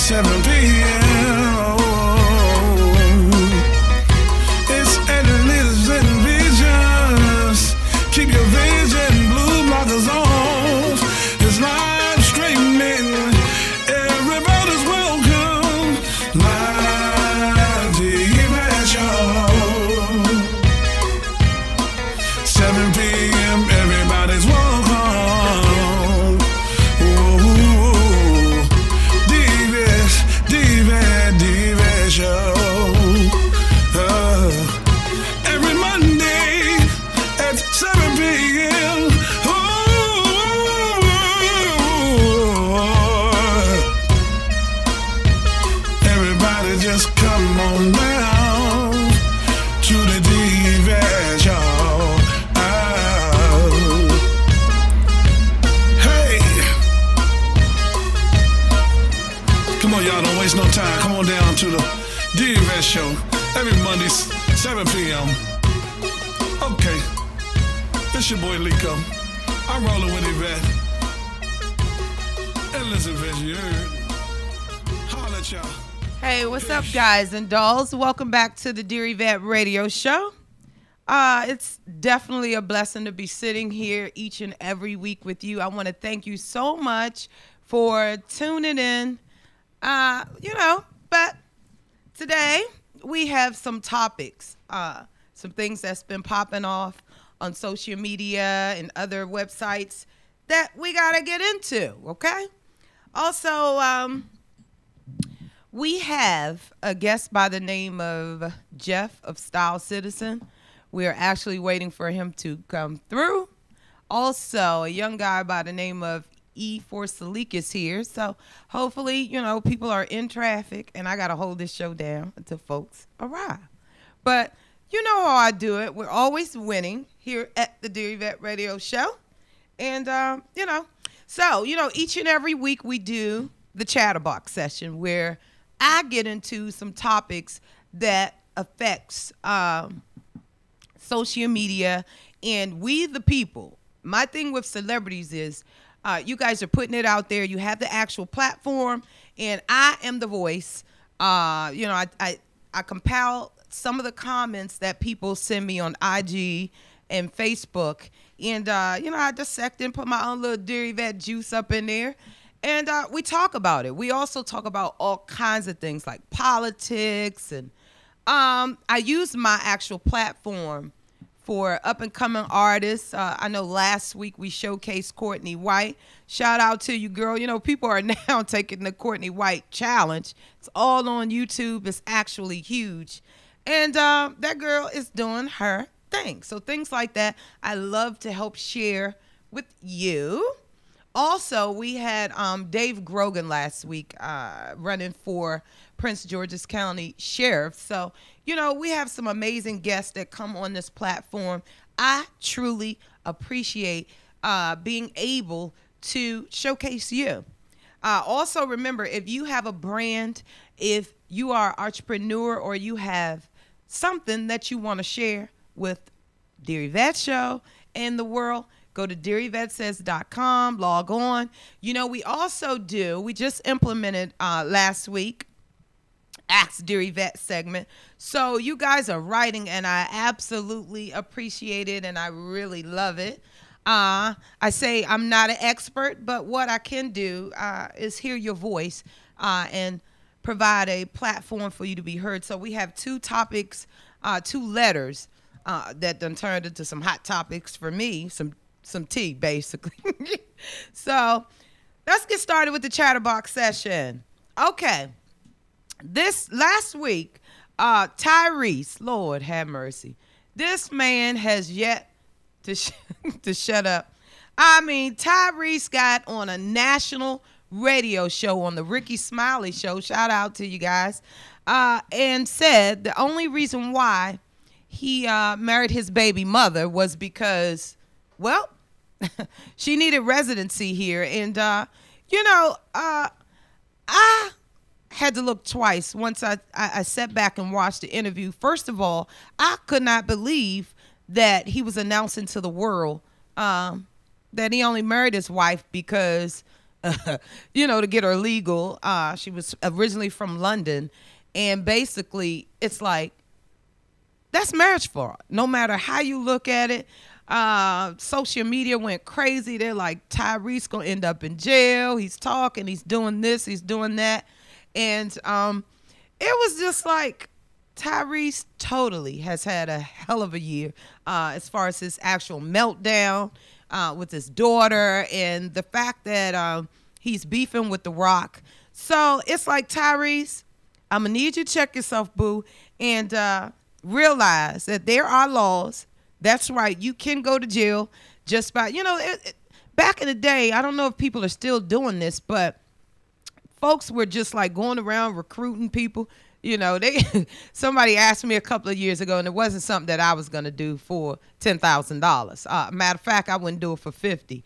7 p.m. It's endless and visions. Keep your vision blue blockers on. It's live streaming. Everybody's welcome. Live TV show. 7 p.m. Everybody's welcome. Show. Every Monday at 7 p.m. Everybody just come on down to the Yvette show. Hey, come on, y'all, don't waste no time. Come on down to the WLVS show every Monday, 7 p.m. Okay, it's your boy Lico. I'm rolling with Yvette. And listen, Veggie, you heard? Holla at y'all. Hey, what's up, guys and dolls? Welcome back to the Dear Yvette radio show. It's definitely a blessing to be sitting here each and every week with you. I want to thank you so much for tuning in. But today we have some topics, some things that's been popping off on social media and other websites that we got to get into, okay? Also, we have a guest by the name of Jeff of Style Citizen. We are actually waiting for him to come through. Also, a young guy by the name of E4 Salik is here. So hopefully, people are in traffic and I got to hold this show down until folks arrive. But you know how I do it. We're always winning here at the Dear Yvette radio show. And, so, each and every week we do the Chatterbox session where I get into some topics that affects social media and we the people. My thing with celebrities is you guys are putting it out there. You have the actual platform, and I am the voice. I compile some of the comments that people send me on IG and Facebook, and I dissect and put my own little Dear Yvette juice up in there, and we talk about it. We also talk about all kinds of things like politics, and I use my actual platform for up-and-coming artists. I know last week we showcased Courtney White. Shout out to you, girl. People are now taking the Courtney White challenge. It's all on YouTube. It's actually huge. And that girl is doing her thing. So things like that, I love to help share with you. Also, we had Dave Grogan last week running for Prince George's County Sheriff. So, we have some amazing guests that come on this platform. I truly appreciate being able to showcase you. Also, remember, if you have a brand, if you are an entrepreneur or you have something that you want to share with Dear Yvette Show and the world, go to DearYvetteSays.com, log on. We also we just implemented last week, Ask Dear Yvette segment. So you guys are writing, and I absolutely appreciate it, and I really love it. I say I'm not an expert, but what I can do is hear your voice and provide a platform for you to be heard. So we have two topics, two letters that done turned into some hot topics for me, some tea, basically. So let's get started with the Chatterbox session. Okay. This last week, Tyrese, Lord have mercy, this man has yet to to shut up. I mean, Tyrese got on a national radio show on the Ricky Smiley show. Shout out to you guys. And said the only reason why he married his baby mother was because, well, she needed residency here. And, I had to look twice once I sat back and watched the interview. First of all, I could not believe that he was announcing to the world that he only married his wife because to get her legal. She was originally from London. And basically, it's like, that's marriage fraud. No matter how you look at it. Social media went crazy. They're like, Tyrese gonna end up in jail. He's talking, he's doing this, he's doing that. And it was just like, Tyrese totally has had a hell of a year as far as his actual meltdown with his daughter and the fact that he's beefing with The Rock. So it's like, Tyrese, I'm going to need you to check yourself, boo, and realize that there are laws. That's right. You can go to jail just by, back in the day, I don't know if people are still doing this, but folks were just like going around recruiting people. Somebody asked me a couple of years ago, and it wasn't something that I was going to do for $10,000. Matter of fact, I wouldn't do it for $50.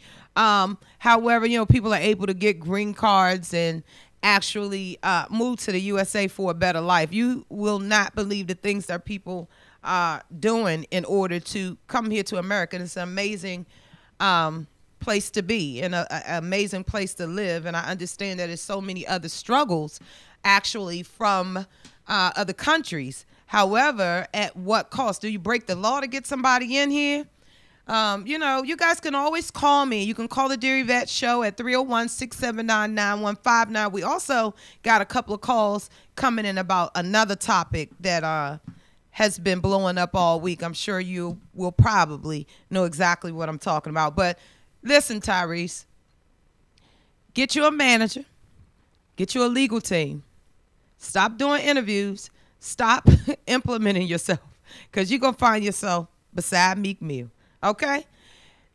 However, people are able to get green cards and actually move to the USA for a better life. You will not believe the things that people are doing in order to come here to America. And it's an amazing place to be and an amazing place to live. And I understand that there's so many other struggles actually from other countries. However, at what cost? Do you break the law to get somebody in here? You guys can always call me. You can call the Dear Yvette Show at 301-679-9159. We also got a couple of calls coming in about another topic that has been blowing up all week. I'm sure you will probably know exactly what I'm talking about. But listen, Tyrese, get you a manager. Get you a legal team. Stop doing interviews. Stop implementing yourself, because you're going to find yourself beside Meek Mill. Okay?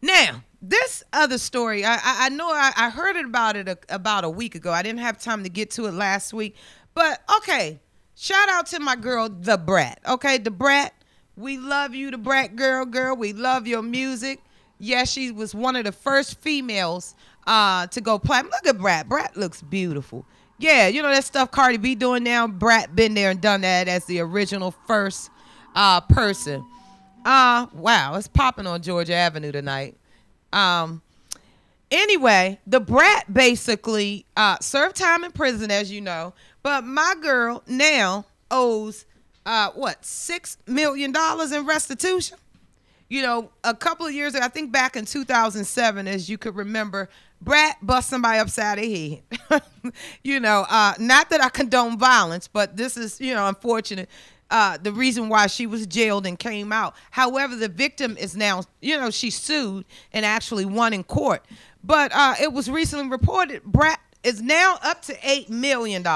Now, this other story, I know I heard about it about a week ago. I didn't have time to get to it last week. But, okay, shout out to my girl, The Brat. Okay, The Brat, we love you, The Brat girl. We love your music. Yes, she was one of the first females to go platinum. Look at Brat. Brat looks beautiful. Yeah, that stuff Cardi B doing now. Brat been there and done that as the original first person. Wow, it's popping on Georgia Avenue tonight. Anyway, The Brat basically served time in prison, as you know. But my girl now owes $6 million in restitution. A couple of years ago, I think back in 2007, as you could remember, Brat bust somebody upside the head. Not that I condone violence, but this is, unfortunate. The reason why she was jailed and came out. However, the victim is now, she sued and actually won in court. But it was recently reported Brat is now up to $8 million.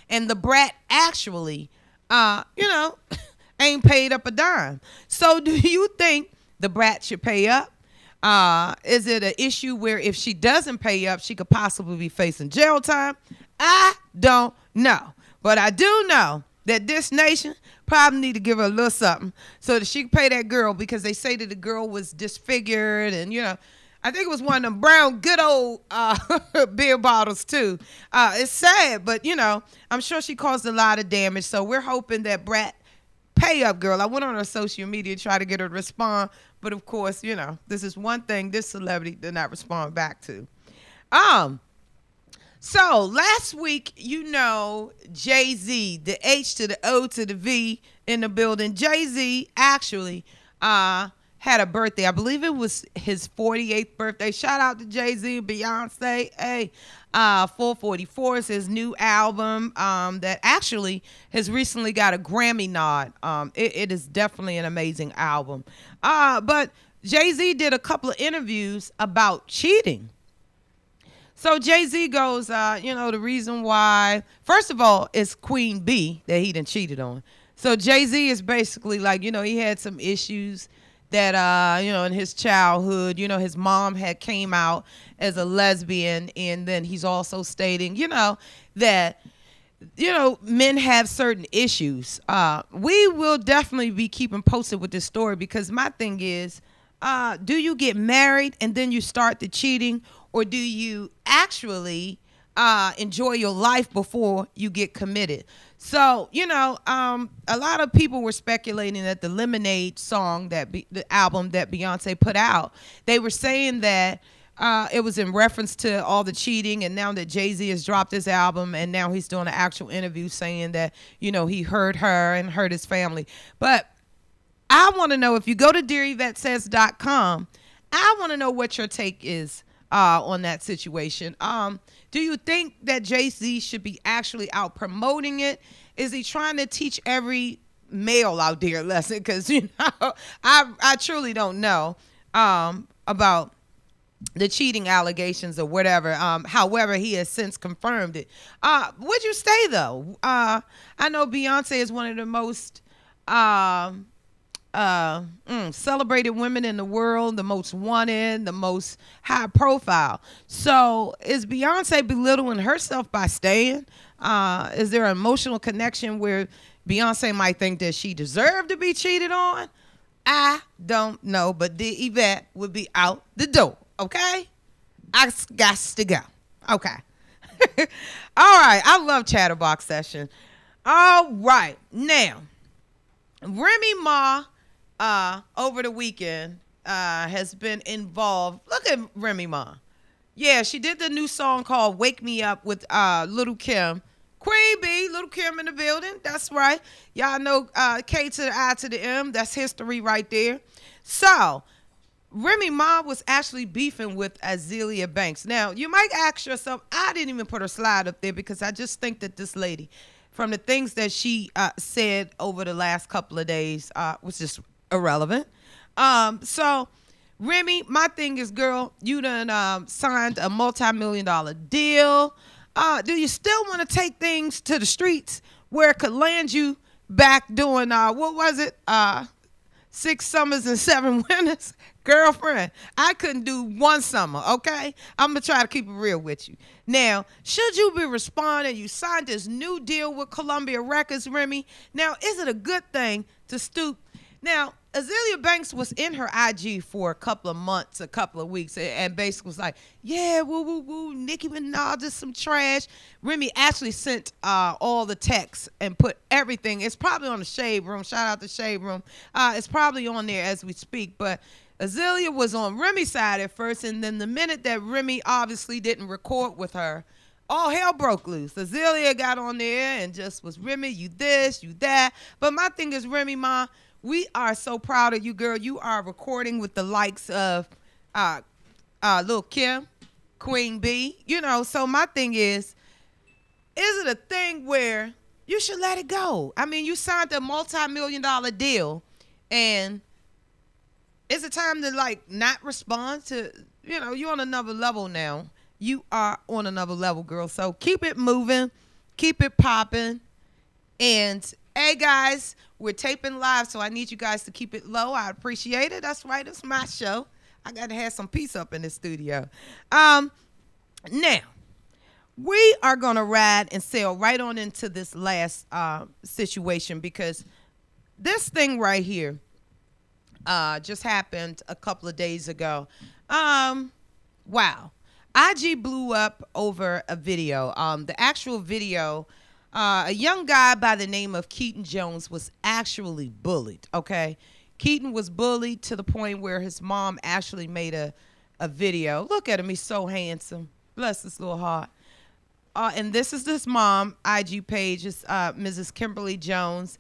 And the Brat actually, ain't paid up a dime. So do you think the Brat should pay up? Is it an issue where if she doesn't pay up, she could possibly be facing jail time? I don't know. But I do know that this nation probably need to give her a little something so that she can pay that girl, because they say that the girl was disfigured and, I think it was one of them brown good old beer bottles too. It's sad, but, I'm sure she caused a lot of damage. So we're hoping that Brat pay up, girl. I went on her social media to try to get her to respond. But, of course, this is one thing this celebrity did not respond back to. So, last week, Jay-Z, the H to the O to the V in the building. Jay-Z actually had a birthday. I believe it was his 48th birthday. Shout out to Jay-Z and Beyonce. Hey, 444 is his new album that actually has recently got a Grammy nod. It is definitely an amazing album. But Jay-Z did a couple of interviews about cheating. So Jay-Z goes, the reason why, first of all, it's Queen B that he done cheated on. So Jay-Z is basically like, he had some issues that, in his childhood, his mom had came out as a lesbian. And then he's also stating, that, men have certain issues. We will definitely be keeping posted with this story, because my thing is, do you get married and then you start the cheating, or do you actually enjoy your life before you get committed? So, a lot of people were speculating that the Lemonade song, the album that Beyonce put out, they were saying that It was in reference to all the cheating, and now that Jay-Z has dropped his album, and now he's doing an actual interview saying that, you know, he hurt her and hurt his family. But I want to know, if you go to DearYvetteSays.com, I want to know what your take is on that situation. Do you think that Jay-Z should be actually out promoting it? Is he trying to teach every male out there a lesson? Because, you know, I truly don't know about the cheating allegations or whatever. However, he has since confirmed it. Would you stay, though? I know Beyonce is one of the most celebrated women in the world, the most wanted, the most high profile. So is Beyonce belittling herself by staying? Is there an emotional connection where Beyonce might think that she deserved to be cheated on? I don't know, but the Yvette would be out the door. Okay, I got to go. Okay. All right. I love Chatterbox Session. All right. Now, Remy Ma over the weekend has been involved. Look at Remy Ma. Yeah, she did the new song called Wake Me Up with Little Kim. Queen B, Little Kim in the building. That's right. Y'all know K to the I to the M. That's history right there. So, Remy Ma was actually beefing with Azealia Banks. Now, you might ask yourself, I didn't even put her slide up there because I just think that this lady, from the things that she said over the last couple of days, was just irrelevant. So, Remy, my thing is, girl, you done signed a multi-million-dollar deal. Do you still want to take things to the streets where it could land you back doing, what was it? 6 summers and 7 winters? Girlfriend, I couldn't do 1 summer, okay? I'm going to try to keep it real with you. Now, should you be responding? You signed this new deal with Columbia Records, Remy. Now, is it a good thing to stoop? Now, Azealia Banks was in her IG for a couple of months, a couple of weeks, and basically was like, yeah, woo, woo, woo, Nicki Minaj is some trash. Remy actually sent all the texts and put everything. It's probably on the Shade Room. Shout out to Shade Room. It's probably on there as we speak, but Azealia was on Remy's side at first, and then the minute that Remy obviously didn't record with her, all hell broke loose. Azealia got on there and just was, Remy, you this, you that. But my thing is, Remy Ma, we are so proud of you, girl. You are recording with the likes of Lil' Kim, Queen B. You know, so my thing is it a thing where you should let it go? I mean, you signed a multi-million-dollar deal, and is it time to, like, not respond to, you know, you're on another level now. You are on another level, girl. So keep it moving. Keep it popping. And, hey, guys, we're taping live, so I need you guys to keep it low. I appreciate it. That's right. It's my show. I got to have some peace up in the studio. Now, we are going to ride and sail right on into this last situation, because this thing right here just happened a couple of days ago. Wow. IG blew up over a video. The actual video, a young guy by the name of Keaton Jones was actually bullied, okay? Keaton was bullied to the point where his mom actually made a video. Look at him. He's so handsome. Bless his little heart. And this is his mom, IG page. It's Mrs. Kimberly Jones.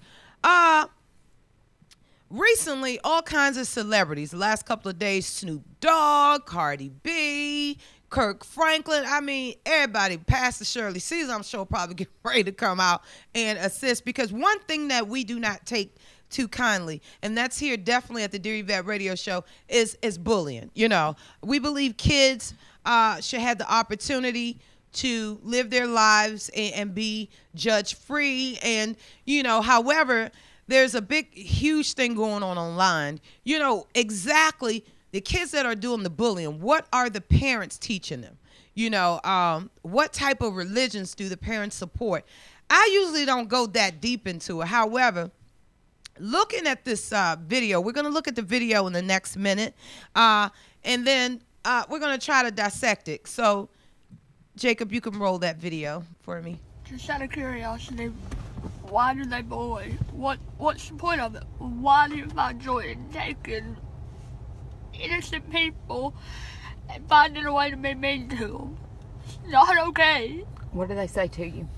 Recently, all kinds of celebrities, the last couple of days, Snoop Dogg, Cardi B, Kirk Franklin, I mean, everybody, Pastor Shirley Caesar, I'm sure, probably get ready to come out and assist, because one thing that we do not take too kindly, and that's here definitely at the Dear Yvette radio show, is bullying. You know, we believe kids should have the opportunity to live their lives and be judge free. And, you know, however, there's a big, huge thing going on online. You know, exactly the kids that are doing the bullying, what are the parents teaching them? You know, what type of religions do the parents support? I usually don't go that deep into it. However, looking at this video, we're going to look at the video in the next minute, and then we're going to try to dissect it. So, Jacob, you can roll that video for me. Just out of curiosity, why do they bully? What's the point of it? Why do you find joy in taking innocent people and finding a way to be mean to them. It's not okay. What do they say to you?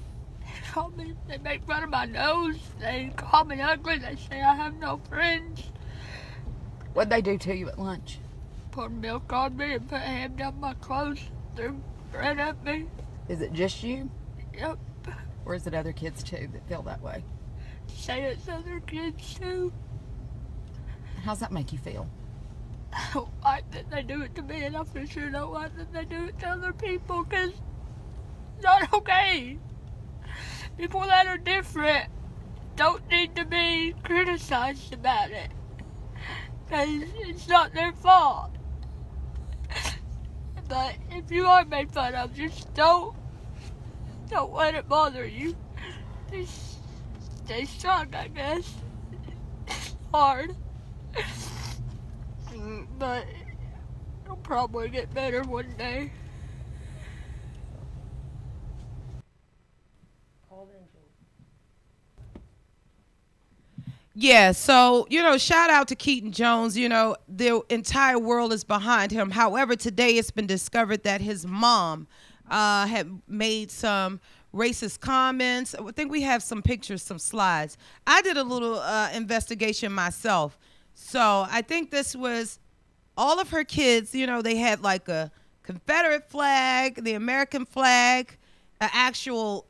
They make fun of my nose. They call me ugly. They say I have no friends. What'd they do to you at lunch? Pour milk on me and put a hand down my clothes. Threw bread at me. Is it just you? Yep. Or is it other kids too that feel that way? Say it's other kids too. How's that make you feel? I don't like that they do it to me, and I for sure don't like that they do it to other people, because it's not okay. People that are different don't need to be criticized about it, because it's not their fault. But if you are made fun of, just don't let it bother you. Just stay strong, I guess. It's hard. But it'll probably get better one day. Yeah, so, shout out to Keaton Jones. The entire world is behind him. However, today it's been discovered that his mom had made some racist comments. I think we have some pictures, some slides. I did a little investigation myself. So I think this was all of her kids. They had like a Confederate flag, the American flag, an actual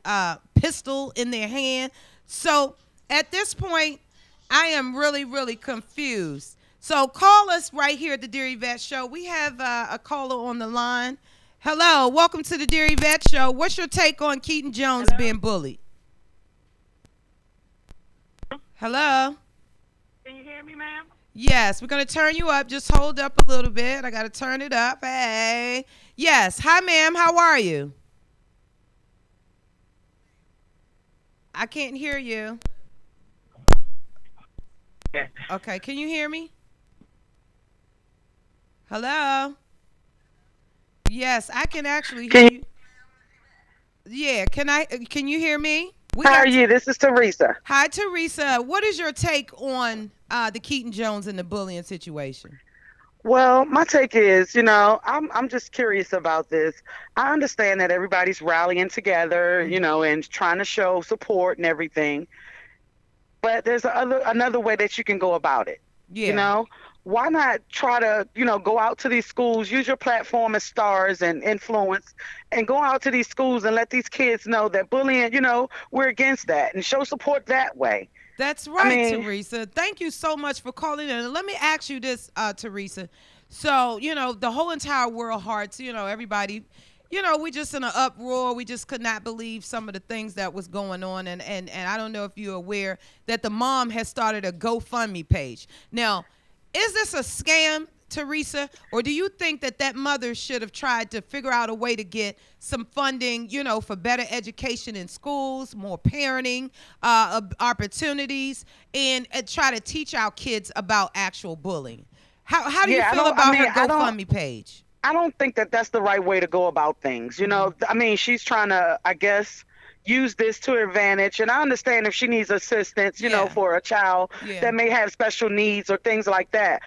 pistol in their hand. So at this point, I am really, really confused. So call us right here at the Dear Yvette Show. We have a caller on the line. Hello, welcome to the Dear Yvette Show. What's your take on Keaton Jones being bullied? Hello? Can you hear me, ma'am? Yes, we're going to turn you up. Just hold up a little bit. I got to turn it up. Hey. Yes. Hi, ma'am. How are you? I can't hear you. Yeah. Okay. Can you hear me? Hello? Yes, I can actually hear you. Yeah. Can you hear me? How are you? This is Teresa. Hi, Teresa. What is your take on the Keaton Jones and the bullying situation? Well, my take is, I'm just curious about this. I understand that everybody's rallying together, and trying to show support and everything. But there's another way that you can go about it. Yeah. Why not try to, go out to these schools, use your platform as stars and influence, and go out to these schools and let these kids know that bullying, we're against that, and show support that way. That's right, Teresa. Thank you so much for calling in. And let me ask you this, Teresa. So, the whole entire world hearts, everybody, we just in an uproar. We just could not believe some of the things that was going on. And I don't know if you're aware that the mom has started a GoFundMe page. Now, is this a scam, Teresa, or do you think that mother should have tried to figure out a way to get some funding, for better education in schools, more parenting opportunities, and try to teach our kids about actual bullying? How do you feel about her GoFundMe page? I don't think that that's the right way to go about things. She's trying to, I guess, use this to her advantage. And I understand if she needs assistance, for a child that may have special needs or things like that.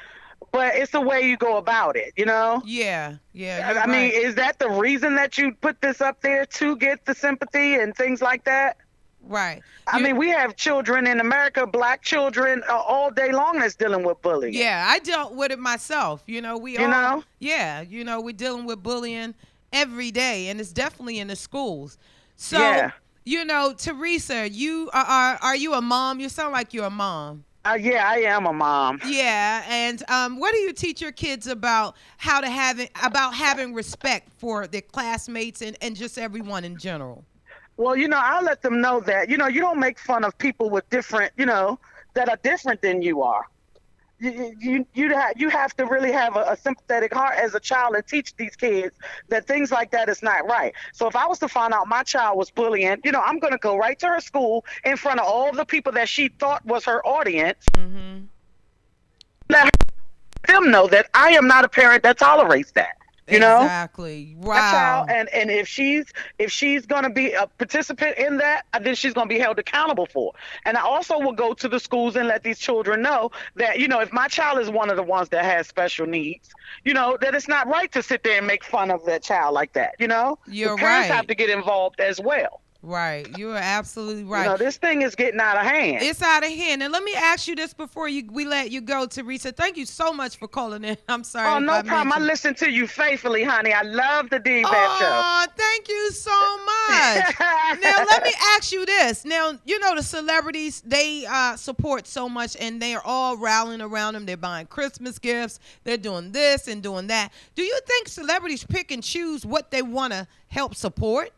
But it's the way you go about it, Yeah. I mean, is that the reason that you put this up there, to get the sympathy and things like that? Right. I mean, we have children in America, black children, all day long that's dealing with bullying. Yeah, I dealt with it myself. Yeah, we're dealing with bullying every day, and it's definitely in the schools. So, Teresa, are you a mom? You sound like you're a mom. Yeah, I am a mom. Yeah, and what do you teach your kids about having respect for their classmates and just everyone in general? Well, I let them know that, you don't make fun of people with different, that are different than you are. You have to really have a sympathetic heart as a child and teach these kids that things like that is not right. So if I was to find out my child was bullying, I'm going to go right to her school in front of all the people that she thought was her audience. Mm-hmm. Let them know that I am not a parent that tolerates that. You know? Exactly. Wow. That child, and if she's gonna be a participant in that, then she's gonna be held accountable for. And I also will go to the schools and let these children know that, you know, if my child is one of the ones that has special needs, you know, that it's not right to sit there and make fun of that child like that. You know, You're the parents right. have to get involved as well. Right. You are absolutely right. You know, this thing is getting out of hand. It's out of hand. And let me ask you this before we let you go, Teresa. Thank you so much for calling in. I'm sorry. Oh, no problem. I listen to you faithfully, honey. I love the D-Vet show. Oh, thank you so much. Now, let me ask you this. Now, you know, the celebrities, they support so much, and they are all rallying around them. They're buying Christmas gifts. They're doing this and doing that. Do you think celebrities pick and choose what they want to help support?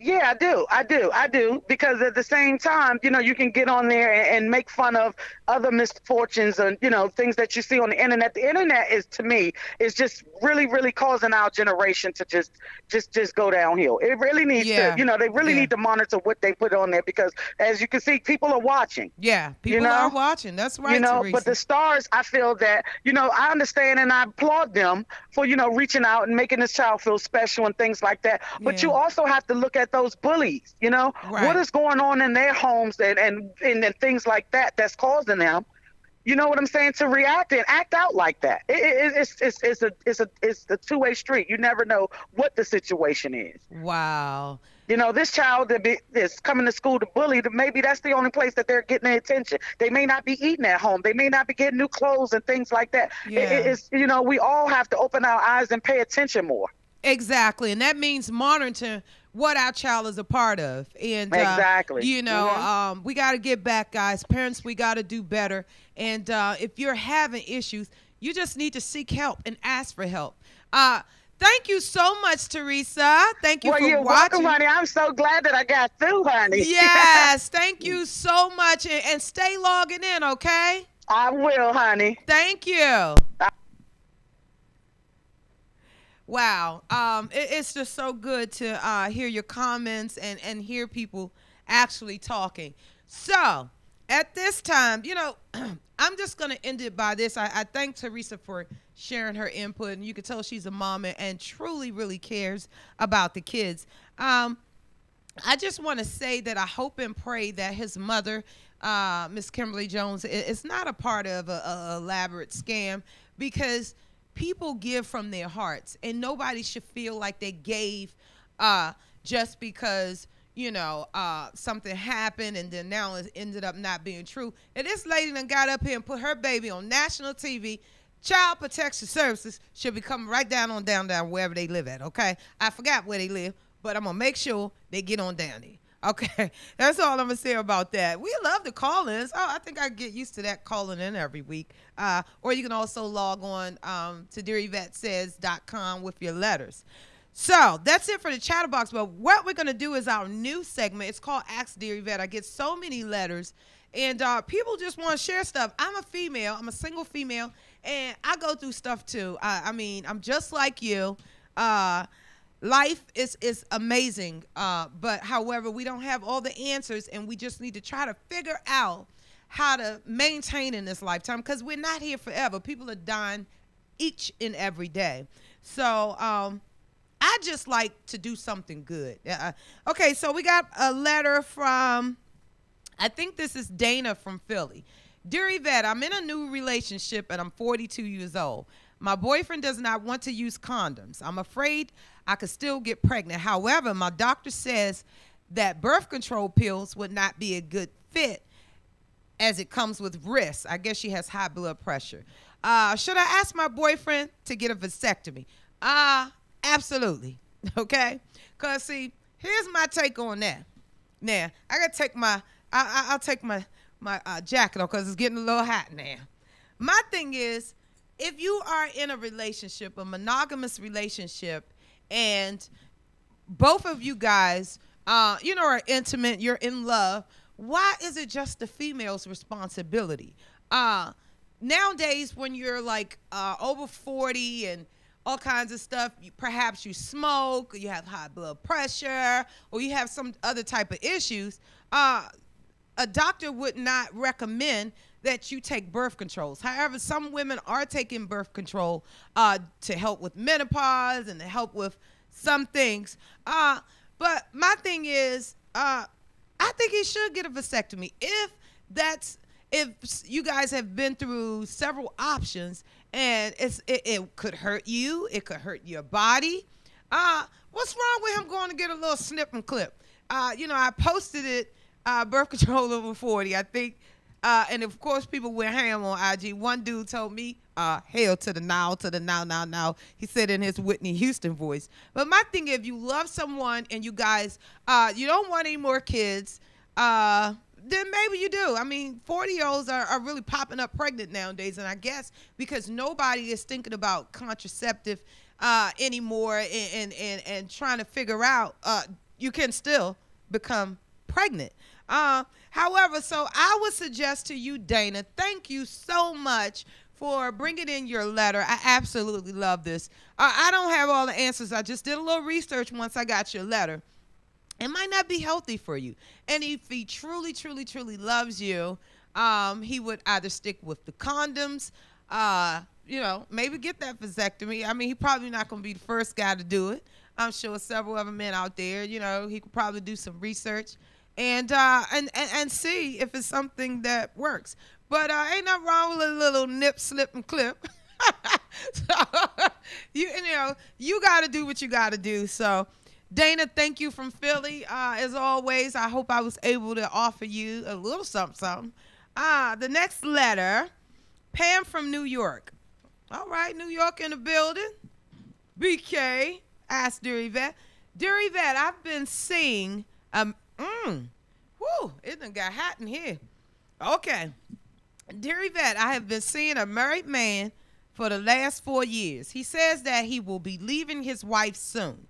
Yeah, I do. Because at the same time, you know, you can get on there and make fun of other misfortunes and, you know, things that you see on the internet. The internet is, to me, is just really, really causing our generation to just go downhill. It really needs to, you know, they really need to monitor what they put on there, because as you can see, people are watching. Yeah, people are watching. That's right, You know, Teresa. but the stars, I feel that, you know, I understand and I applaud them for, you know, reaching out and making this child feel special and things like that. But you also have to look at those bullies, you know, what is going on in their homes and things like that that's causing them, you know what I'm saying, to react and act out like that. It's a two-way street. You never know what the situation is. Wow. You know, this child that is coming to school to bully, maybe that's the only place that they're getting their attention. They may not be eating at home. They may not be getting new clothes and things like that. It's, you know, we all have to open our eyes and pay attention more. Exactly. And that means monitoring what our child is a part of. And exactly. You know, we got to get back, guys. Parents, we got to do better. And if you're having issues, you just need to seek help and ask for help. Thank you so much, Teresa. Thank you for you're watching. Welcome, honey. I'm so glad that I got through, honey. Yes, thank you so much. And stay logging in, okay? I will, honey. Thank you. Wow. It's just so good to hear your comments and hear people actually talking. So at this time, you know, I'm just going to end it by this. I thank Teresa for sharing her input, and you can tell she's a mom and truly, really cares about the kids. I just want to say that I hope and pray that his mother, Miss Kimberly Jones, is not a part of an elaborate scam, because people give from their hearts, and nobody should feel like they gave just because, you know, something happened and then now it ended up not being true. And this lady done got up here and put her baby on national TV. Child Protection Services should be coming right down wherever they live at, okay? I forgot where they live, but I'm going to make sure they get on down there. Okay, that's all I'm going to say about that. We love the call-ins. Oh, I think I get used to that calling in every week. Or you can also log on to DearYvetteSays.com with your letters. So that's it for the Chatterbox. But what we're going to do is our new segment. It's called Ask Dear Yvette. I get so many letters, and people just want to share stuff. I'm a female. I'm a single female, and I go through stuff too. I mean, I'm just like you. Life is amazing, but however, we don't have all the answers, and we just need to try to figure out how to maintain in this lifetime, because we're not here forever. People are dying each and every day. So I just like to do something good. Okay, so we got a letter from, I think this is Dana from Philly. Dear Yvette, I'm in a new relationship, and I'm 42 years old. My boyfriend does not want to use condoms. I'm afraid I could still get pregnant. However, my doctor says that birth control pills would not be a good fit, as it comes with risks. I guess she has high blood pressure. Should I ask my boyfriend to get a vasectomy? Absolutely. Okay? Because, see, here's my take on that. Now, I got to take I'll take my jacket off because it's getting a little hot now. My thing is, if you are in a relationship, a monogamous relationship, and both of you guys, you know, are intimate, you're in love, why is it just the female's responsibility? Nowadays, when you're like over 40 and all kinds of stuff, perhaps you smoke, or you have high blood pressure, or you have some other type of issues, a doctor would not recommend that you take birth controls. However, some women are taking birth control to help with menopause and to help with some things. But my thing is, I think he should get a vasectomy if you guys have been through several options and it could hurt you, it could hurt your body. What's wrong with him going to get a little snip and clip? I posted it, birth control over 40, I think. And of course, people went ham on IG. One dude told me, hell to the now. He said in his Whitney Houston voice. But my thing, if you love someone and you guys, you don't want any more kids, then maybe you do. I mean, 40-year-olds are really popping up pregnant nowadays. And I guess because nobody is thinking about contraceptive anymore and trying to figure out, you can still become pregnant. However, so I would suggest to you, Dana, thank you so much for bringing in your letter. I absolutely love this. I don't have all the answers. I just did a little research once I got your letter. It might not be healthy for you. And if he truly, truly, truly loves you, he would either stick with the condoms, maybe get that vasectomy. I mean, he's probably not going to be the first guy to do it. I'm sure several other men out there, he could probably do some research and see if it's something that works. But ain't nothing wrong with a little nip, slip, and clip. So, you got to do what you got to do. So, Dana, thank you from Philly. As always, I hope I was able to offer you a little something. The next letter, Pam from New York. All right, New York in the building. BK, asked Dear Yvette. Dear Yvette, I've been seeing, it done got hot in here. Okay. Dear Yvette, I have been seeing a married man for the last 4 years. He says that he will be leaving his wife soon.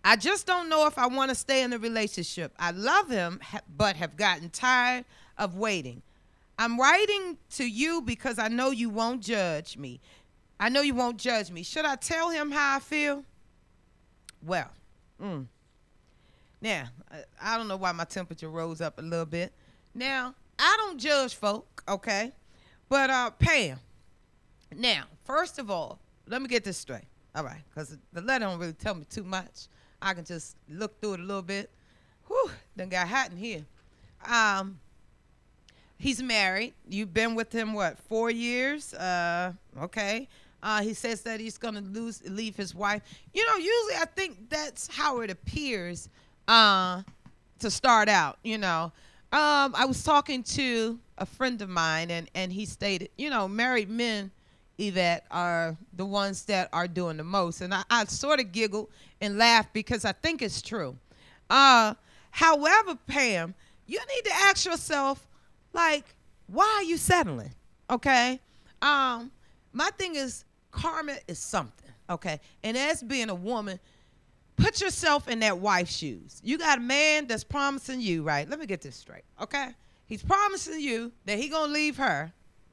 I just don't know if I want to stay in the relationship. I love him, but have gotten tired of waiting. I'm writing to you because I know you won't judge me. Should I tell him how I feel? Well, now, I don't know why my temperature rose up a little bit. Now, I don't judge folk, okay? But, Pam, now, first of all, let me get this straight. All right, because the letter don't really tell me too much. I can just look through it a little bit. Whew, done got hot in here. He's married. You've been with him, 4 years? Okay. He says that he's going to leave his wife. Usually I think that's how it appears to start out, I was talking to a friend of mine, and he stated, married men, Yvette, are the ones that are doing the most. And I sort of giggled and laughed because I think it's true. However, Pam, you need to ask yourself, why are you settling? Okay? My thing is, karma is something, okay? And as being a woman, put yourself in that wife's shoes. You got a man that's promising you, right? Let me get this straight, okay? He's promising you that he gonna leave her,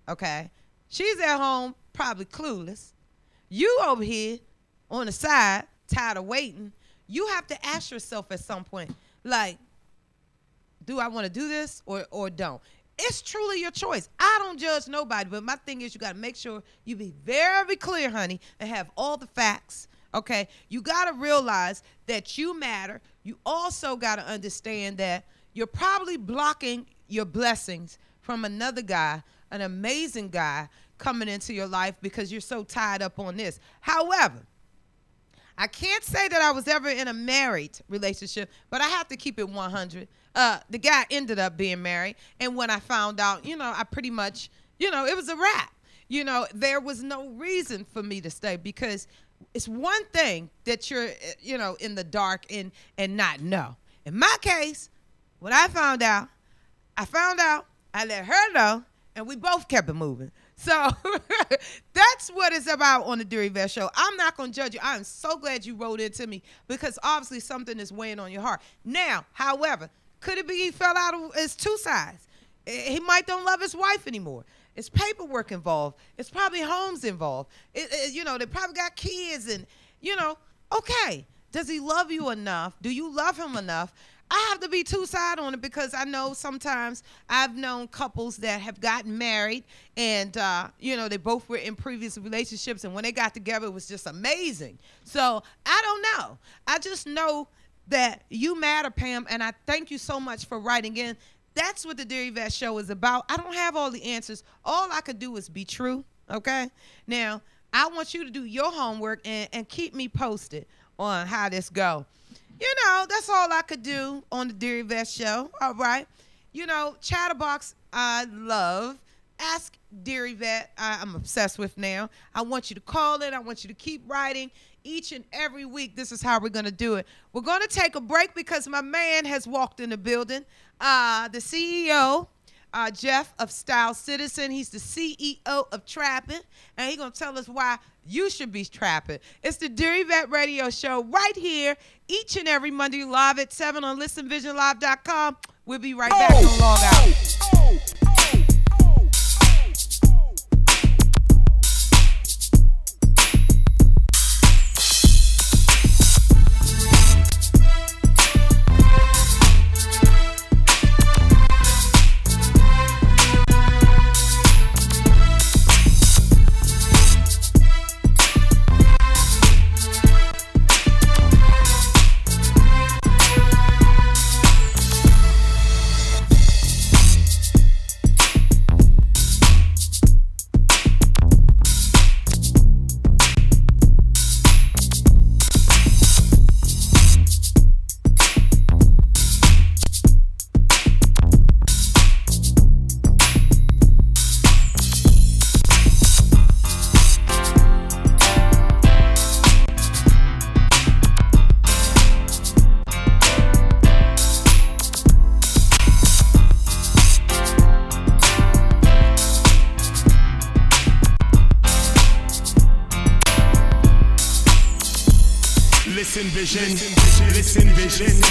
okay? She's at home, probably clueless. You over here on the side, tired of waiting. You have to ask yourself at some point, do I want to do this or don't? It's truly your choice. I don't judge nobody, but my thing is you got to make sure you be very clear, honey, and have all the facts, okay? You got to realize that you matter. You also got to understand that you're probably blocking your blessings from another guy, an amazing guy, coming into your life because you're so tied up on this. However, I can't say that I was ever in a married relationship, but I have to keep it 100. The guy ended up being married, and when I found out, I pretty much, it was a wrap. There was no reason for me to stay because it's one thing that you're, in the dark and not know. In my case, when I found out, I let her know, and we both kept it moving. So that's what it's about on the Dear Yvette Show. I'm not going to judge you. I am so glad you wrote into me because obviously something is weighing on your heart. Now, however, could it be he fell out of his two sides? He might don't love his wife anymore. It's paperwork involved. It's probably homes involved. They probably got kids and, okay. Does he love you enough? Do you love him enough? I have to be two-sided on it because I know sometimes I've known couples that have gotten married and, you know, they both were in previous relationships, and when they got together, it was just amazing. So I don't know. I just know that you matter, Pam, and I thank you so much for writing in. That's what the Dear Yvette show is about. I don't have all the answers. All I could do is be true, okay? Now, I want you to do your homework and keep me posted on how this go. You know, that's all I could do on the Dear Yvette show, all right? You know, Chatterbox, I love. Ask Dear Yvette, I'm obsessed with now. I want you to call it. I want you to keep writing. Each and every week, this is how we're going to do it. We're going to take a break because my man has walked in the building. The CEO, Jeff of Style Citizen. He's the CEO of Trapping, and he's going to tell us why you should be trapping. It's the Dear Yvette Radio Show right here each and every Monday live at 7 on listenvisionlive.com. We'll be right back on Log Out. Listen vision, listen vision.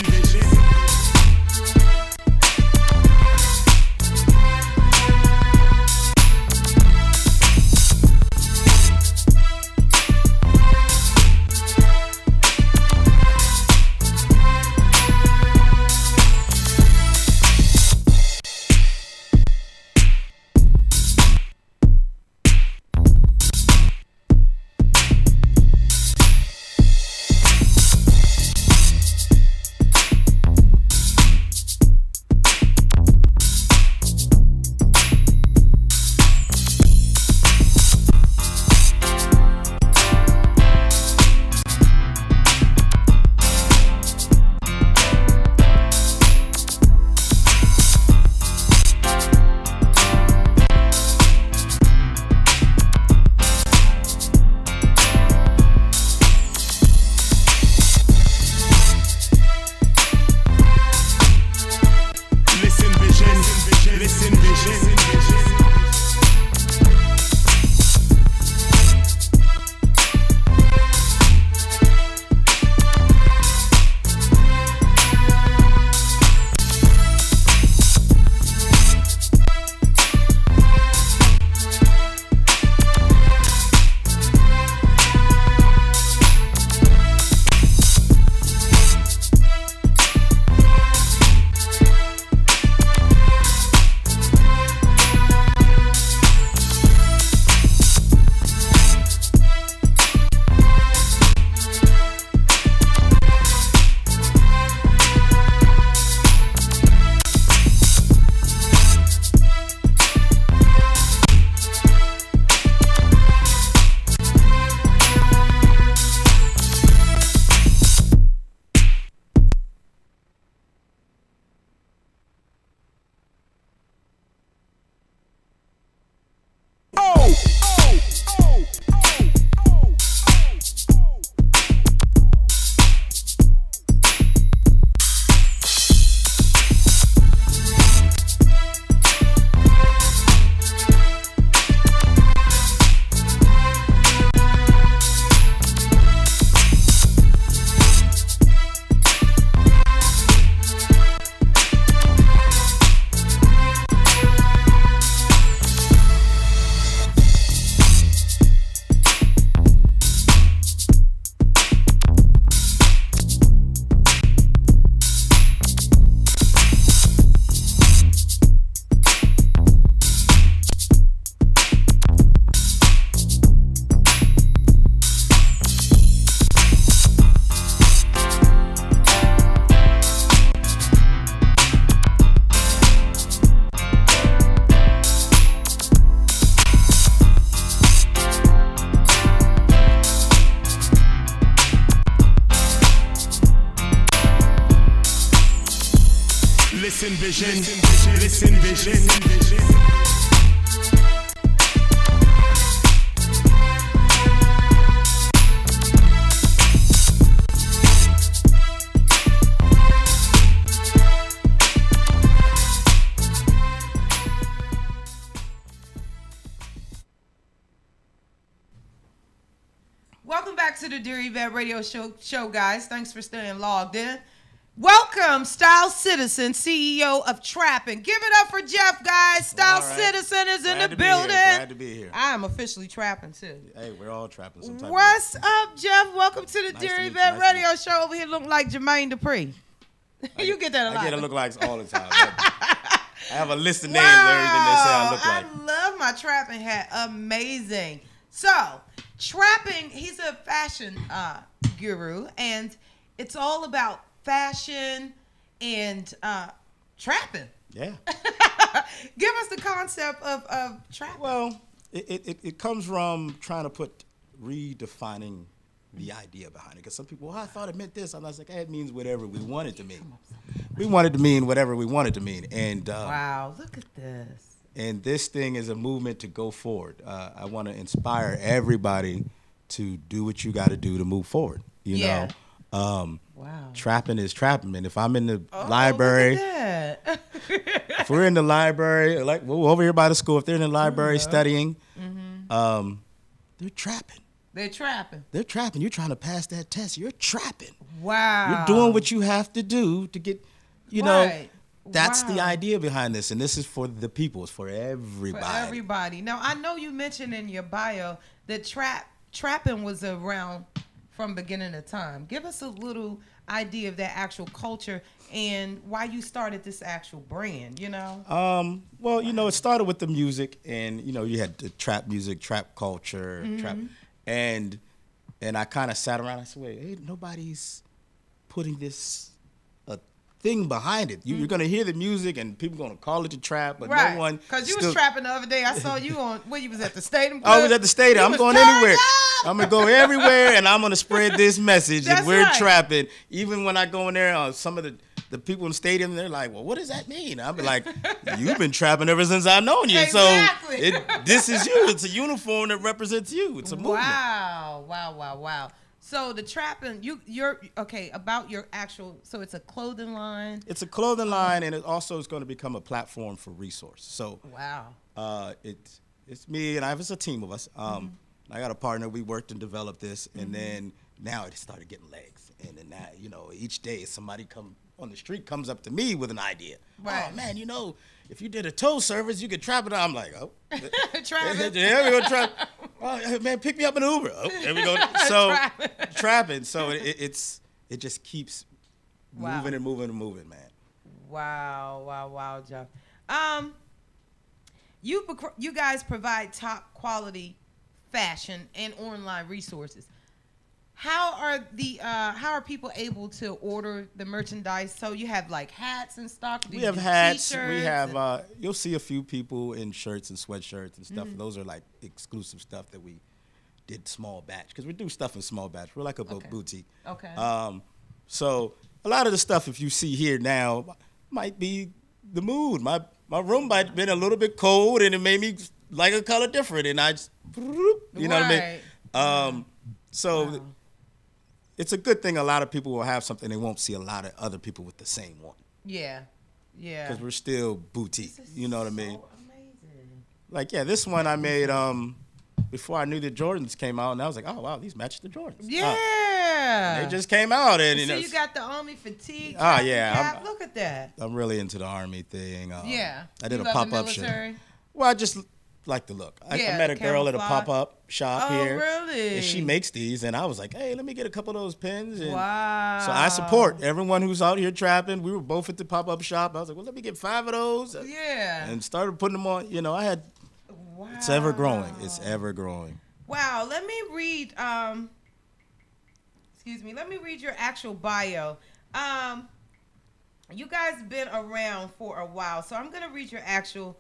Listen, vision. Listen, vision. Welcome back to the Dear Yvette radio show, guys. Thanks for staying logged in. Welcome, Style Citizen, CEO of Trappin'. Give it up for Jeff, guys. Style Citizen is in the building. Glad to be here. I am officially trapping, too. Hey, we're all trapping sometimes. What's up, Jeff? Welcome to the Dear Yvette radio show. Over here looking like Jermaine Dupri. You get that a lot. I get a look like all the time. I have a list of names and everything they say I look like. I love my trapping hat. Amazing. So, trapping, he's a fashion guru, and it's all about fashion and trapping. Yeah. Give us the concept of trapping. Well, it comes from trying to redefining the idea behind it. Because some people, I thought it meant this. And I was like, it means whatever we want it to mean. We want it to mean whatever we want it to mean. And wow, look at this. And this thing is a movement to go forward. I want to inspire everybody to do what you got to do to move forward. You know? Wow. Trapping is trapping. And if I'm in the library, look at that. if we're in the library, like we're over here by the school, if they're in the library studying, they're trapping. They're trapping. They're trapping. You're trying to pass that test. You're trapping. Wow. You're doing what you have to do to get, you know. That's the idea behind this, and this is for the people. It's for everybody. For everybody. Now, I know you mentioned in your bio that trapping was around from beginning of time. Give us a little idea of that actual culture and why you started this actual brand, you know? Well, you know, it started with the music, and, you know, you had the trap music, trap culture, trap, and I kind of sat around and I said, wait, hey, nobody's putting this thing behind it. You're gonna hear the music and people gonna call it the trap, but no one. Because you was trapping the other day. I saw you on where you was at the stadium. I was at the stadium. I'm going anywhere. I'm gonna go everywhere, and I'm gonna spread this message that we're trapping. Even when I go in there, some of the people in the stadium, they're like, "Well, what does that mean?" I'm like, "You've been trapping ever since I've known you." Exactly. So this is you. It's a uniform that represents you. It's a movement. Wow. So the trapping, you're okay about your actual. So it's a clothing line. It's a clothing line, and it also is going to become a platform for resource. So it's me and it's a team of us. I got a partner. We worked and developed this, and then now it started getting legs. And then now, you know, each day somebody on the street comes up to me with an idea. Right. Oh man, you know, if you did a tow service, you could trap it. I'm like, trapping. Yeah, we gonna trap. Oh man, pick me up in an Uber. Oh, there we go. So trapping. So it just keeps moving and moving and moving, man. Wow, Jeff. You guys provide top quality fashion and online resources. How are people able to order the merchandise? So you have like hats and stock. We have hats. We have. You'll see a few people in shirts and sweatshirts and stuff. Those are like exclusive stuff that we did small batch because we do stuff in small batch. We're like a boutique. Okay. So a lot of the stuff if you see here now might be the mood. My room might have been a little bit cold and it made me like a color different, and I just you know what I mean. So. It's a good thing a lot of people will have something they won't see a lot of other people with the same one. Yeah. Because we're still boutique. You know what I mean? Amazing. Like, this one I made before I knew the Jordans came out, and I was like, oh, wow, these match the Jordans. Yeah. They just came out. And you got the Army fatigue. Oh, yeah. Look at that. I'm really into the Army thing. Yeah. I did a pop-up show. Well, I just like the look. I met a girl at a pop-up shop here. Oh, really? And she makes these, and I was like, hey, let me get a couple of those pins. And wow. So I support everyone who's out here trapping. We were both at the pop-up shop. I was like, well, let me get 5 of those. Yeah. And started putting them on. You know, I had, it's ever growing. It's ever growing. Wow. Let me read, let me read your actual bio. You guys been around for a while, so I'm going to read your actual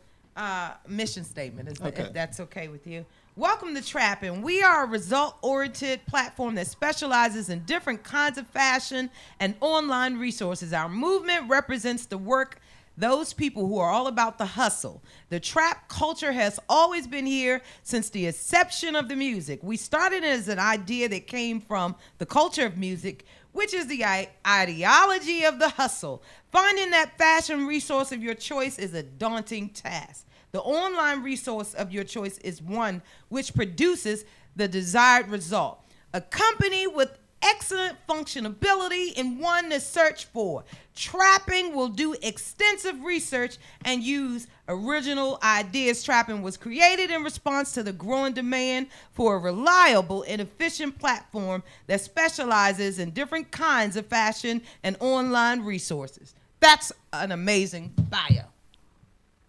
mission statement, if that's okay with you. Welcome to Trappin'. We are a result-oriented platform that specializes in different kinds of fashion and online resources. Our movement represents the work those people who are all about the hustle. The trap culture has always been here since the inception of the music. We started as an idea that came from the culture of music, which is the ideology of the hustle. Finding that fashion resource of your choice is a daunting task. The online resource of your choice is one which produces the desired result. A company with excellent functionality and one to search for. Trapping will do extensive research and use original ideas. Trapping was created in response to the growing demand for a reliable and efficient platform that specializes in different kinds of fashion and online resources. That's an amazing bio.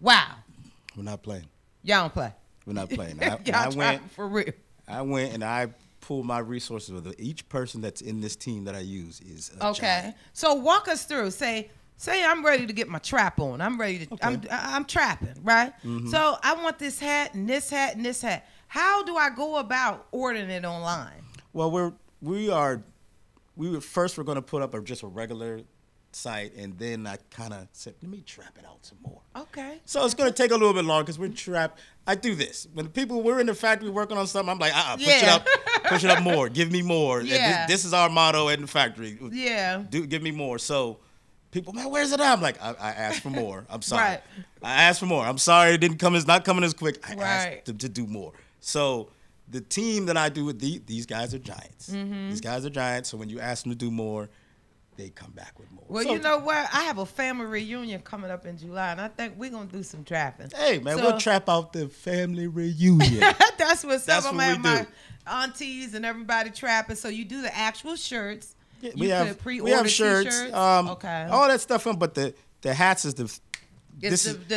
Wow. We're not playing. Y'all don't play. We're not playing. Y'all went for real. I went and I pulled my resources with each person that's in this team that I use is a okay. giant. So walk us through. Say I'm ready to get my trap on. I'm ready to. Okay. I'm trapping, right? Mm-hmm. So I want this hat and this hat and this hat. How do I go about ordering it online? Well, we're going to put up just a regular site, and then I kind of said, let me trap it out some more. Okay. So it's going to take a little bit longer because we're trapped. I do this. When we're in the factory working on something, I'm like, push it up more. Give me more. Yeah. This is our motto in the factory. Yeah. Give me more. So people, man, where's it at? I'm like, I asked for more. I'm sorry. Right. I asked for more. I'm sorry it didn't come. It's not coming as quick. I asked them to do more. So the team that I do with these guys are giants. Mm-hmm. These guys are giants. So when you ask them to do more, they come back with more. Well, you know what? I have a family reunion coming up in July, and I think we're going to do some trapping. Hey, man, we'll trap out the family reunion. That's what's up. I'm going to have my aunties and everybody trapping. So you do the actual shirts. Yeah, we have shirts. Okay. All that stuff, but the hats is the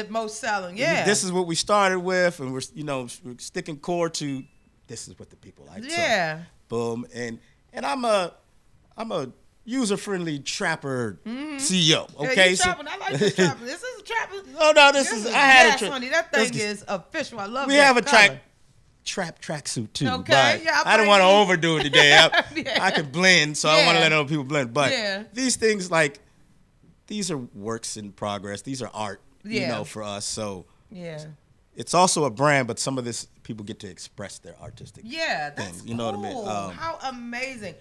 most selling. Yeah. This is what we started with, and we're sticking core to this is what the people like. Yeah. So, boom. And I'm a user-friendly trapper CEO. Okay, yeah, I like this trapper. This is a trapper. Oh no, this is. I had a honey. That thing is official. I love. We have a trap tracksuit too. Okay, but I don't want to overdo it today. I can blend, so I want to let other people blend. But these things, these are works in progress. These are art, for us. So it's also a brand, but some of this people get to express their artistic that's you know cool. what I mean? How amazing.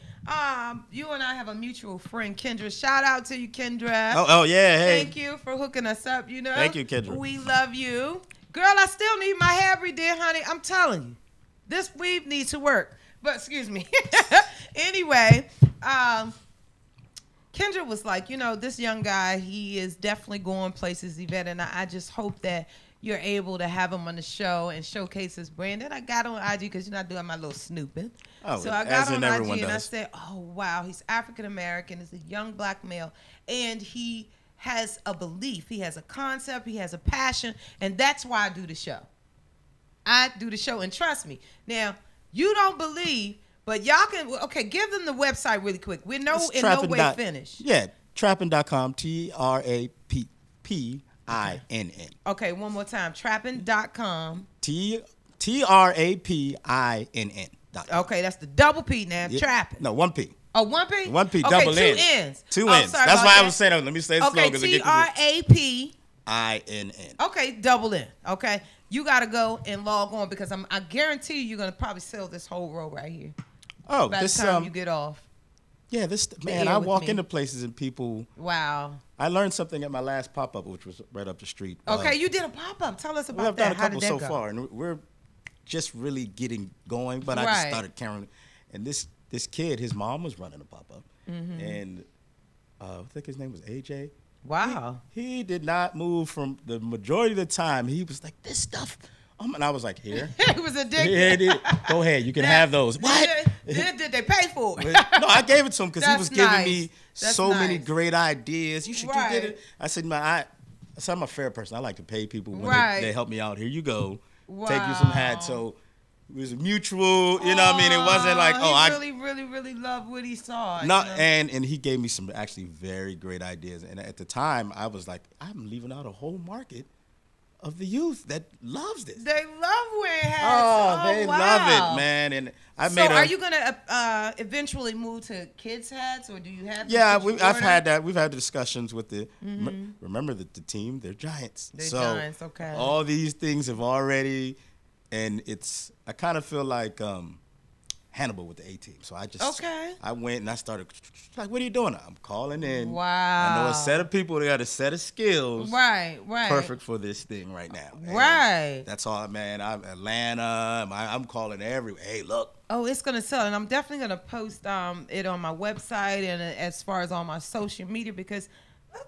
You and I have a mutual friend, Kendra. Shout out to you, Kendra. Oh yeah, hey. Thank you for hooking us up, Thank you, Kendra. We love you. Girl, I still need my hair redid, honey. I'm telling you. This weave needs to work. But excuse me. Anyway, Kendra was like, this young guy, he is definitely going places, Yvette, and I just hope that you're able to have him on the show and showcase his brand. And I got on IG because I doing my little snooping. Oh, so I got on IG and does. I said, oh, wow, he's African-American. He's a young black male. And he has a belief. He has a concept. He has a passion. And that's why I do the show. I do the show. And trust me. Now, you don't believe, but y'all can, give them the website really quick. We're no way finished. Yeah, trappin.com, TRAPPINN. Okay, one more time. Trappin.com. TRAPINN. Okay, that's the double P now. Yeah. Trappin. No, one P. Oh, one P? One P, okay, double two N. Ns. Two N's. That's why I was saying, let me say it slow. Okay, TRAPINN. Okay, double N. Okay, you got to go and log on because I guarantee you're going to probably sell this whole row right here. Oh, by the time you get off. Yeah, I walk into places and people. Wow. I learned something at my last pop-up, which was right up the street. Okay, you did a pop-up. Tell us about that. I've done a couple so far, and we're just really getting going. But I just started carrying. And this kid, his mom was running a pop-up, and I think his name was AJ. Wow. He did not move from the majority of the time. He was like, this stuff. And I was like, here. He was addicted. Go ahead. You can have those. What? Did they pay for it? No, I gave it to him because he was giving me many great ideas. You should do it. I said, I'm a fair person. I like to pay people when they help me out. Here you go. Wow. Take you some hats. So it was mutual. You know what I mean? It wasn't like, I really loved what he saw. And he gave me some actually very great ideas. And at the time, I was like, I'm leaving out a whole market of the youth that loves this. They love wearing hats. Oh, they wow. love it, man. And are you gonna eventually move to kids' hats, or do you have? Yeah, I've had that. We've had discussions with the. Remember the team? They're giants. They're giants. Okay. All these things have already, and I kind of feel like Hannibal with the A team. So I went and I started like, what are you doing? I'm calling in. Wow. I know a set of people. They got a set of skills. Right. Perfect for this thing right now. Right. That's all, man. I'm Atlanta. I'm calling everywhere. Hey, look. Oh, it's gonna sell, and I'm definitely gonna post it on my website and as far as on my social media because look,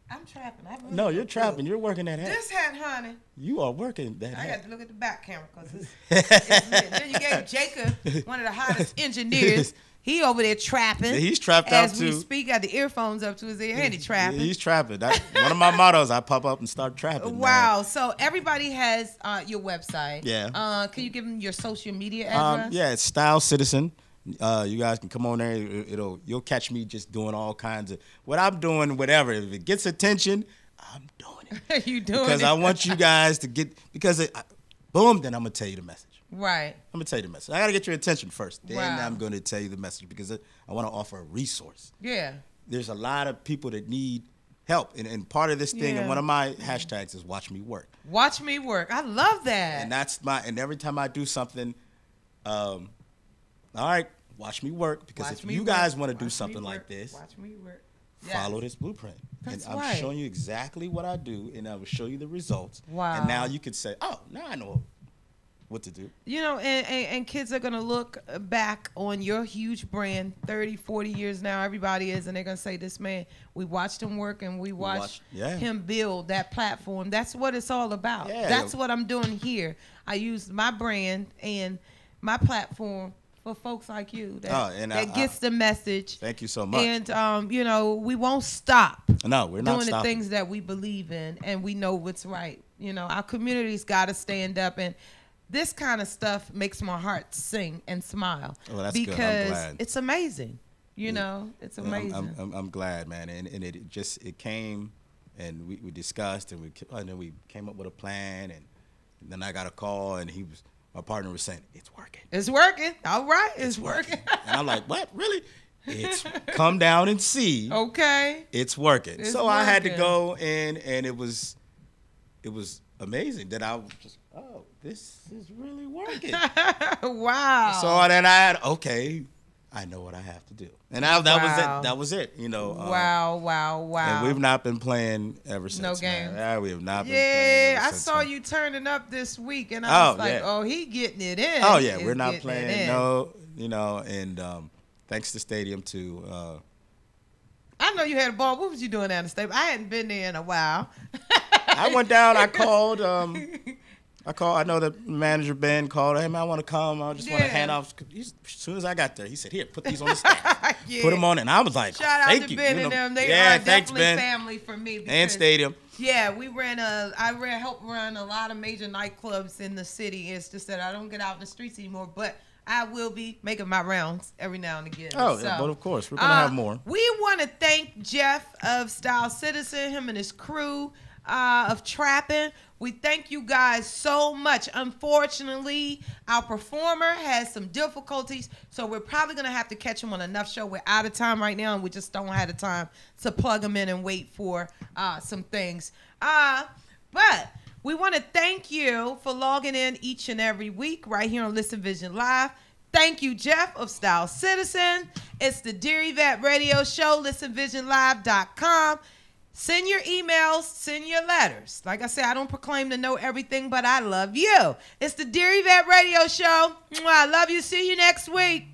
I'm trapping. No, you're trapping. You're working that hat. This hat, honey. You are working that hat. I got to look at the back camera because it's lit. Then you gave Jacob, one of the hottest engineers. He over there trapping. He's trapped out too. As we speak, got the earphones up to his ear. And he trapping. He's trapping. One of my mottos, I pop up and start trapping. Wow. Man. So everybody has your website. Yeah. Can you give them your social media address? Yeah, it's Style Citizen. You guys can come on there. You'll catch me just doing all kinds of what I'm doing, whatever. If it gets attention, I'm doing it. You doing it because I want you guys to get boom. Then I'm gonna tell you the message. Right. I'm gonna tell you the message. I gotta get your attention first. Then Wow. I'm gonna tell you the message because I want to offer a resource. Yeah. There's a lot of people that need help, and part of this thing. And one of my hashtags is "Watch Me Work." Watch me work. I love that. And every time I do something, all right, watch me work. Because if you guys want to do something like this, watch me work. Follow this blueprint. That's and I'm right. showing you exactly what I do, and I will show you the results. Wow. And now you can say, oh, now I know what to do. You know, and kids are going to look back on your huge brand 30, 40 years now. Everybody is, and they're going to say, this man, we watched him work, and we watched him build that platform. That's what it's all about. Yeah. That's what I'm doing here. I use my brand and my platform for folks like you that gets the message. Thank you so much. And, you know, we won't stop. No, we're not doing stopping. the things that we believe in, and we know what's right. You know, our community's got to stand up, and this kind of stuff makes my heart sing and smile. Well, that's because good. I'm glad. It's amazing. You know, it's amazing. I'm glad, man. And it came, and we discussed, and then we came up with a plan, and then I got a call, and my partner was saying, it's working. It's working. All right. It's working. And I'm like, what? Really? It's come down and see. Okay. It's working. It's so working. I had to go in, and it was amazing that I was just, oh, this is really working. Wow. So then I know what I have to do. And that was it, you know. Wow. And we've not been playing ever since. No games. We have not been playing ever I since. saw you turning up this week, and I was like, oh, he getting it in. Oh, yeah, we're not playing, you know, and thanks to Stadium, too. I know you had a ball. What was you doing down the stadium? I hadn't been there in a while. I went down, I called, I know the manager, Ben, called, hey, man, I want to come. I just want to hand off. As soon as I got there, he said, here, put these on the staff. Put them on. And I was like, shout thank out to you. Ben you know, and them. They yeah, are thanks, definitely Ben. family for me. Because, and Stadium. Yeah, I helped run a lot of major nightclubs in the city. It's just that I don't get out in the streets anymore, but I will be making my rounds every now and again. Oh, yeah, but of course, we're going to have more. We want to thank Jeff of Style Citizen, him and his crew of Trapping. We thank you guys so much. Unfortunately, our performer has some difficulties, so we're probably going to have to catch him on enough show. We're out of time right now, and we just don't have the time to plug him in and wait for some things. But we want to thank you for logging in each and every week right here on Listen Vision Live. Thank you, Jeff of Style Citizen. It's the Dear Yvette Radio Show, listenvisionlive.com. Send your emails, send your letters. Like I said, I don't proclaim to know everything, but I love you. It's the Dear Yvette Radio Show. I love you. See you next week.